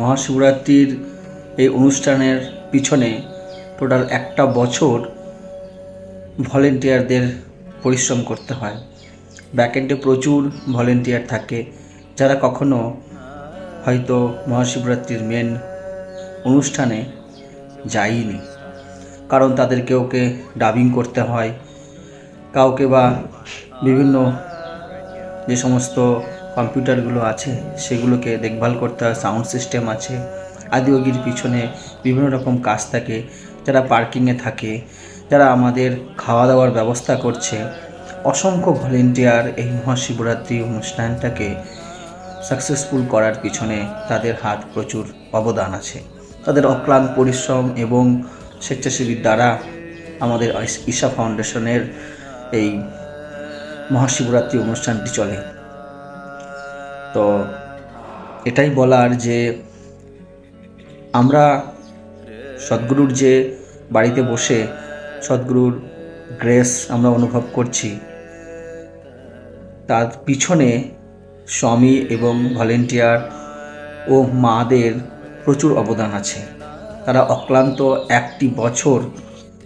মহাশিবরাত্রির এই অনুষ্ঠানের পিছনে টোটাল একটা বছর ভলেন্টিয়ারদের পরিশ্রম করতে হয়। ব্যাকএন্ডে প্রচুর ভলেন্টিয়ার থাকে যারা কখনো হয়তো মহাশিবরাত্রির মেন অনুষ্ঠানে যায়নি, কারণ তাদের কেউকে ডাবিং করতে হয়, কাউকে বা বিভিন্ন যে সমস্ত কম্পিউটারগুলো আছে সেগুলোকে দেখভাল করতে হয়, সাউন্ড সিস্টেম আছে, আদিয়োগীর পিছনে বিভিন্ন রকম কাজ থাকে, যারা পার্কিংয়ে থাকে, যারা আমাদের খাওয়া দাওয়ার ব্যবস্থা করছে। অসংখ্য ভলেন্টিয়ার এই মহাশিবরাত্রি অনুষ্ঠানটাকে সাকসেসফুল করার পিছনে তাদের হাত প্রচুর অবদান আছে। তাদের অক্লান্ত পরিশ্রম এবং স্বেচ্ছাসেবীর দ্বারা আমাদের ঈশা ফাউন্ডেশনের এই মহাশিবরাত্রি অনুষ্ঠানটি চলে। তো এটাই বলার যে আমরা সদ্গুরুর যে বাড়িতে বসে সদ্গুরুর গ্রেস আমরা অনুভব করছি, তার পিছনে স্বামী এবং ভলেন্টিয়ার ও মাদের প্রচুর অবদান আছে। তারা অক্লান্ত একটি বছর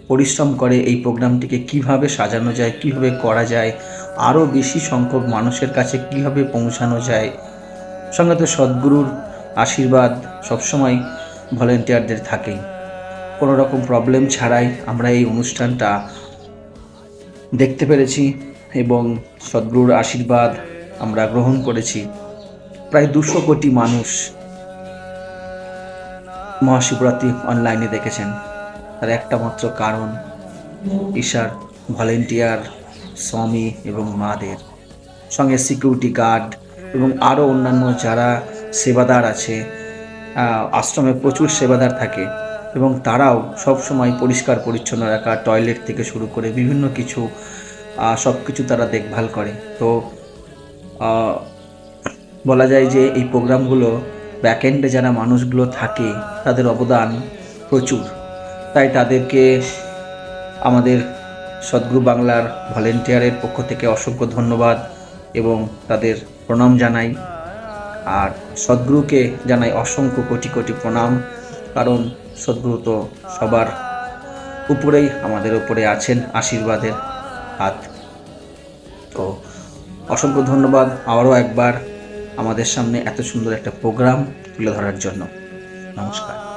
পরিশ্রম করে এই প্রোগ্রামটিকে কিভাবে সাজানো যায়, কিভাবে করা যায়, আরও বেশি সংখ্যক মানুষের কাছে কিভাবে পৌঁছানো যায়। সঙ্গে তো সদ্গুরুর আশীর্বাদ সবসময় ভলেন্টিয়ারদের থাকেই। কোনো রকম প্রবলেম ছাড়াই আমরা এই অনুষ্ঠানটা দেখতে পেরেছি এবং সদ্গুরুর আশীর্বাদ আমরা গ্রহণ করেছি। প্রায় 200 কোটি মানুষ মহাশিবরাত্রি অনলাইনে দেখেছেন। তার একটা মাত্র কারণ ঈশার ভলেন্টিয়ার, স্বামী এবং মাদের, সঙ্গে সিকিউরিটি গার্ড এবং আরও অন্যান্য যারা সেবাদার আছে। আশ্রমে প্রচুর সেবাদার থাকে এবং তারাও সব সময় পরিষ্কার পরিচ্ছন্ন রাখা, টয়লেট থেকে শুরু করে বিভিন্ন কিছু সব কিছু তারা দেখভাল করে। তো বলা যায় যে এই প্রোগ্রামগুলো ব্যাকএন্ডে যারা মানুষগুলো থাকে তাদের অবদান প্রচুর। তাই তাদেরকে আমাদের সদ্গুরু বাংলার ভলেন্টিয়ারের পক্ষ থেকে অসংখ্য ধন্যবাদ এবং তাদের প্রণাম জানাই। আর সদ্গুরুকে জানাই অসংখ্য কোটি কোটি প্রণাম, কারণ সদ্গুরু তো সবার উপরেই, আমাদের উপরে আছেন আশীর্বাদের হাত। তো অসংখ্য ধন্যবাদ আবারও একবার আমাদের সামনে এত সুন্দর একটা প্রোগ্রাম তুলে ধরার জন্য। নমস্কার।